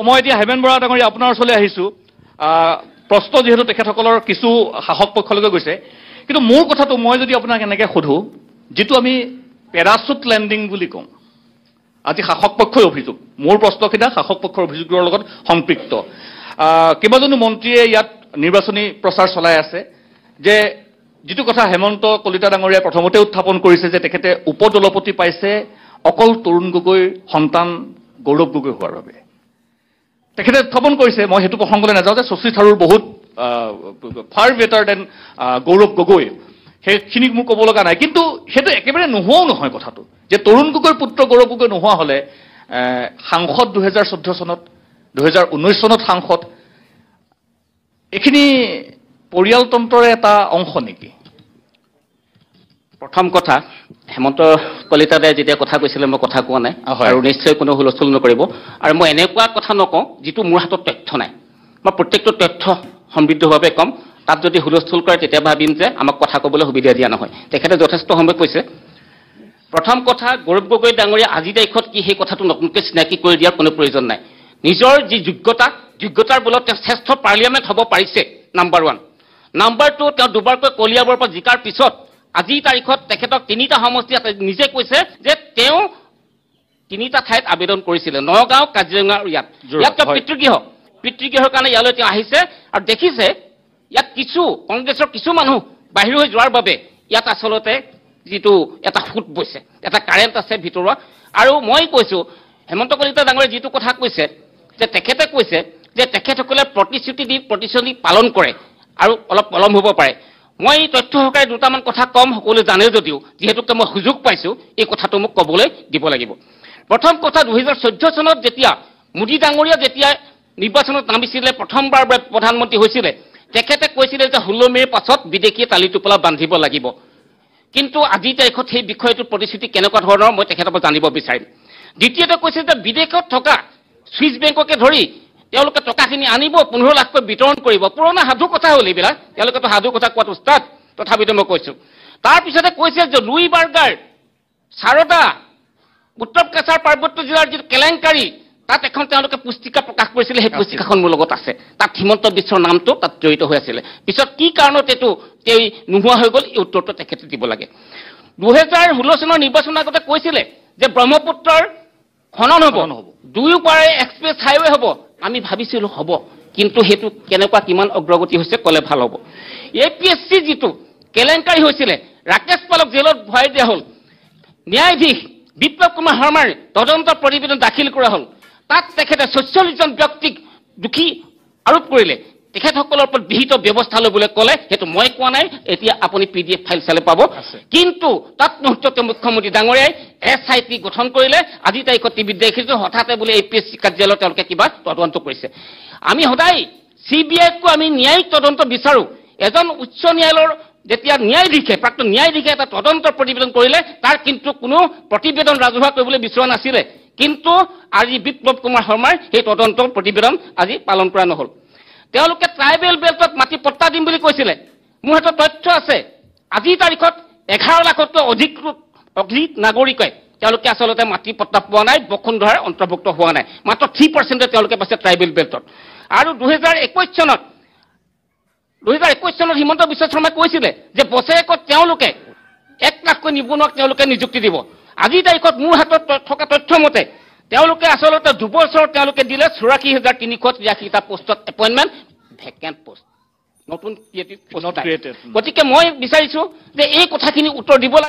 মই এতিয়া হেমেন বৰা ডাঙৰীয়া আপোনাৰ ওচৰলৈ আহিছোঁ প্ৰশ্ন যেহেতু তেখেতসকলৰ কিছু শাসক পক্ষলৈকে গৈছে কিন্তু মোৰ কথাটো মই যদি আপোনাক এনেকৈ সোধোঁ যিটো আমি পেৰাচুট লেণ্ডিং বুলি কওঁ আজি শাসক পক্ষই অভিযোগ মোৰ প্ৰশ্নকেইটা শাসক পক্ষৰ অভিযোগৰ লগত সম্পৃক্ত কেইবাজনো মন্ত্ৰীয়ে ইয়াত নিৰ্বাচনী প্ৰচাৰ চলাই আছে যে যিটো কথা হেমন্ত কলিতা ডাঙৰীয়াই প্ৰথমতে উত্থাপন কৰিছে যে তেখেতে উপদলপতি পাইছে অকল তৰুণ গগৈৰ সন্তান গৌৰৱ গগৈ হোৱাৰ বাবে তেখেতে উত্থাপন কৰিছে মই সেইটো প্ৰসংগলৈ নাযাওঁ যে শশী থাৰুৰ বহুত ফাৰ বেটাৰ দেন গৌৰৱ গগৈ সেইখিনিক মোক ক'ব লগা নাই কিন্তু সেইটো একেবাৰে নোহোৱাও নহয় কথাটো যে তৰুণ গগৈৰ পুত্ৰ গৌৰৱ গগৈ নোহোৱা হ'লে সাংসদ 2014 চনত 2019 চনত সাংসদ এইখিনি পৰিয়ালতন্ত্ৰৰ এটা অংশ নেকি প্ৰথম কথা হেমন্ত কলিতাদাই যেতিয়া কথা কৈছিলে মই কথা কোৱা নাই আৰু নিশ্চয় কোনো হুলস্থুল নকৰিব আৰু মই এনেকুৱা কথা নকওঁ যিটো মোৰ হাতত তথ্য নাই মই প্ৰত্যেকটো তথ্য সমৃদ্ধভাৱে ক'ম তাত যদি হুলস্থুল কৰে তেতিয়া ভাবিম যে আমাক কথা ক'বলৈ সুবিধা দিয়া নহয় তেখেতে যথেষ্ট সময় কৈছে প্ৰথম কথা গৌৰৱ গগৈ ডাঙৰীয়া আজি তাৰিখত কি সেই কথাটো নতুনকৈ চিনাকি কৰি দিয়াৰ কোনো প্ৰয়োজন নাই নিজৰ যি যোগ্যতাৰ বলত তেওঁ শ্ৰেষ্ঠ পাৰ্লিয়ামেণ্ট হ'ব পাৰিছে নাম্বাৰ 1 নাম্বাৰ 2 তেওঁ দুবাৰকৈ কলিয়াবৰ পৰা জিকাৰ পিছত আজি তাৰিখত তেখেতক তিনিটা সমষ্টি নিজে কৈছে যে তেওঁ তিনিটা ঠাইত আবেদন কৰিছিলে নগাঁও কাজিৰঙা আৰু ইয়াত পিতৃগৃহৰ কাৰণে ইয়ালৈ তেওঁ আহিছে আৰু দেখিছে ইয়াত কিছু কংগ্ৰেছৰ কিছু মানুহ বাহিৰ হৈ যোৱাৰ বাবে ইয়াত আচলতে যিটো এটা ফুট বৈছে এটা কাৰেণ্ট আছে ভিতৰুৱা আৰু মই কৈছোঁ হেমন্ত কলিতা ডাঙৰীয়াই যিটো কথা কৈছে যে তেখেতে কৈছে যে তেখেতসকলে প্ৰতিশ্ৰুতি পালন কৰে আৰু অলপ পলম হ'ব পাৰে মই তথ্য সহকাৰে দুটামান কথা কম সকলোৱে জানে যদিও যিহেতুকে মই সুযোগ পাইছোঁ এই কথাটো মোক ক'বলৈ দিব লাগিব প্ৰথম কথা 2014 চনত যেতিয়া মোদী ডাঙৰীয়া যেতিয়া নিৰ্বাচনত নামিছিলে প্ৰথমবাৰ প্ৰধানমন্ত্ৰী হৈছিলে তেখেতে কৈছিলে যে 16 মে'ৰ পাছত বিদেশী তালি টোপোলা বান্ধিব লাগিব কিন্তু আজি তাৰিখত সেই বিষয়টোৰ প্ৰতিশ্ৰুতি কেনেকুৱা ধৰণৰ মই তেখেতৰ পৰা জানিব বিচাৰিম দ্বিতীয়তে কৈছে যে বিদেশত থকা ছুইচ বেংককে ধৰি তেওঁলোকে টকাখিনি আনিব 15 লাখকৈ বিতৰণ কৰিব পুৰণা সাধু কথা হ'ল এইবিলাক তেওঁলোকেতো সাধু কথা কোৱাত উস্তাদ তথাপিতো মই কৈছোঁ তাৰপিছতে কৈছে যে লুই বাৰ্গাৰ সাৰদা উত্তৰ কাছাৰ পাৰ্বত্য জিলাৰ যিটো কেলেংকাৰী তাত এখন তেওঁলোকে পুস্তিকা প্ৰকাশ কৰিছিলে সেই পুস্তিকাখন মোৰ লগত আছে তাত হিমন্ত বিশ্বৰ নামটো তাত জড়িত হৈ আছিলে পিছত কি কাৰণত এইটো তেওঁ নোহোৱা হৈ গ'ল এই উত্তৰটো তেখেতে দিব লাগে 2016 চনৰ নিৰ্বাচনৰ আগতে কৈছিলে যে ব্ৰহ্মপুত্ৰৰ খনন হ'ব দুয়োপাৰে এক্সপ্ৰেছ হাইৱে হ'ব আমি ভাবিছিলোঁ হ'ব কিন্তু সেইটো কেনেকুৱা কিমান অগ্ৰগতি হৈছে ক'লে ভাল হ'ব APSC যিটো কেলেংকাৰী হৈছিলে ৰাকেশ পালক জেলত ভৰাই দিয়া হ'ল ন্যায়াধীশ বিপ্লৱ কুমাৰ শৰ্মাৰ তদন্ত প্ৰতিবেদন দাখিল কৰা হ'ল তাত তেখেতে 46 জন ব্যক্তিক দোষী আৰোপ কৰিলে তেখেতসকলৰ ওপৰত বিহিত ব্যৱস্থা ল'বলৈ ক'লে সেইটো মই কোৱা নাই এতিয়া আপুনি PDF ফাইল চালে পাব কিন্তু তাত মুহূৰ্ততে মুখ্যমন্ত্ৰী ডাঙৰীয়াই SIT গঠন কৰিলে আজি তাৰিখত টিভিত দেখিছোঁ হঠাতে বোলে APSC কাৰ্যালয়ত তেওঁলোকে কিবা তদন্ত কৰিছে আমি সদায় CBIকো আমি ন্যায়িক তদন্ত বিচাৰোঁ এজন উচ্চ ন্যায়ালয়ৰ যেতিয়া ন্যায়াধীশে প্ৰাক্তন ন্যায়াধীশে এটা তদন্ত প্ৰতিবেদন কৰিলে তাৰ কিন্তু কোনো প্ৰতিবেদন ৰাজহুৱা কৰিবলৈ বিচৰা নাছিলে কিন্তু আজি বিপ্লৱ কুমাৰ শৰ্মাৰ সেই তদন্ত প্ৰতিবেদন আজি পালন কৰা নহ'ল তেওঁলোকে ট্ৰাইবেল বেল্টত মাটি পট্টা দিম বুলি কৈছিলে মোৰ হাতত তথ্য আছে আজি তাৰিখত 11 লাখতকৈ অধিক নাগৰিকে তেওঁলোকে আচলতে মাটি পট্টা পোৱা নাই বসুন্ধৰাৰ অন্তৰ্ভুক্ত হোৱা নাই মাত্ৰ 3% তেওঁলোকে পাইছে ট্ৰাইবেল বেল্টত আৰু 2021 চনত হিমন্ত বিশ্ব শৰ্মাই কৈছিলে যে বছৰেকত তেওঁলোকে 1 লাখকৈ নিবনুৱাক তেওঁলোকে নিযুক্তি দিব আজি তাৰিখত মোৰ হাতত থকা তথ্য মতে তেওঁলোকে আচলতে 2 বছৰ তেওঁলোকে দিলে 84383টা পোষ্টত এপইণ্টমেণ্ট ভেকেণ্ট পোষ্ট নতুন ক্ৰিয়েটিভ পোষ্ট গতিকে মই বিচাৰিছোঁ যে এই কথাখিনি উত্তৰ দিব